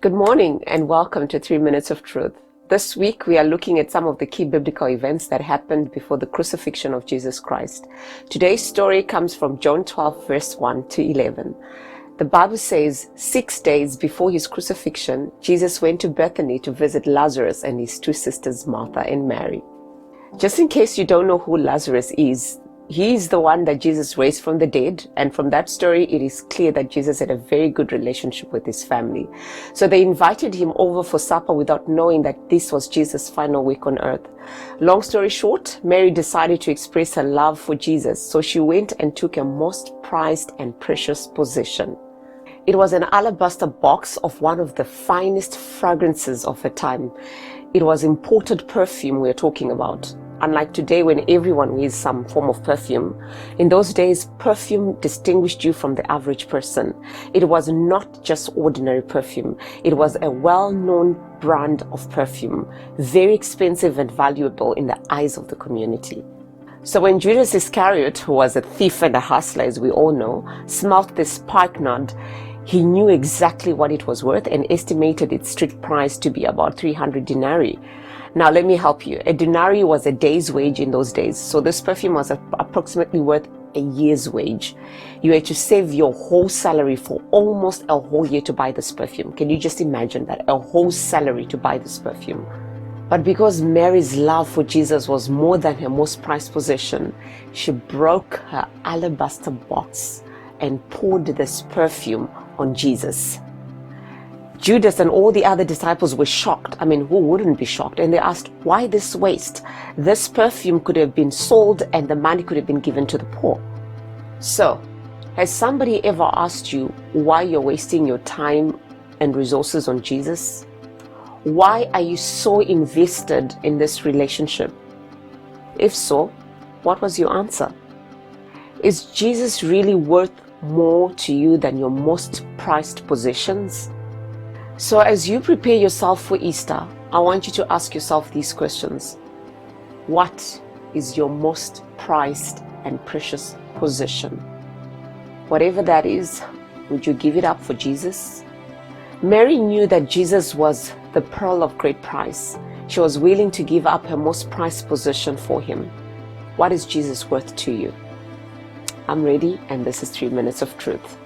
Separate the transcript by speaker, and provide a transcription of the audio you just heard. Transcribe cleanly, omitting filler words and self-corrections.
Speaker 1: Good morning and welcome to 3 Minutes of Truth. This week we are looking at some of the key biblical events that happened before the crucifixion of Jesus Christ. Today's story comes from John 12 verse 1 to 11. The Bible says 6 days before his crucifixion, Jesus went to Bethany to visit Lazarus and his two sisters Martha and Mary. Just in case you don't know who Lazarus is, he is the one that Jesus raised from the dead, and from that story it is clear that Jesus had a very good relationship with his family. So they invited him over for supper without knowing that this was Jesus' final week on earth. Long story short, Mary decided to express her love for Jesus, so she went and took a most prized and precious possession. It was an alabaster box of one of the finest fragrances of her time. It was imported perfume we're talking about. Unlike today when everyone wears some form of perfume, in those days perfume distinguished you from the average person. It was not just ordinary perfume. It was a well-known brand of perfume, very expensive and valuable in the eyes of the community. So when Judas Iscariot, who was a thief and a hustler as we all know, smelt this spikenard, he knew exactly what it was worth and estimated its street price to be about 300 denarii. Now let me help you. A denarii was a day's wage in those days. So this perfume was approximately worth a year's wage. You had to save your whole salary for almost a whole year to buy this perfume. Can you just imagine that? A whole salary to buy this perfume. But because Mary's love for Jesus was more than her most prized possession, she broke her alabaster box and poured this perfume on Jesus. Judas and all the other disciples were shocked. I mean, who wouldn't be shocked? And they asked, why this waste? This perfume could have been sold and the money could have been given to the poor. So, has somebody ever asked you why you're wasting your time and resources on Jesus? Why are you so invested in this relationship? If so, what was your answer? Is Jesus really worth more to you than your most prized possessions? So as you prepare yourself for Easter, I want you to ask yourself these questions. What is your most prized and precious possession? Whatever that is, would you give it up for Jesus? Mary knew that Jesus was the pearl of great price. She was willing to give up her most prized possession for him. What is Jesus worth to you? I'm ready, and this is 3 Minutes of Truth.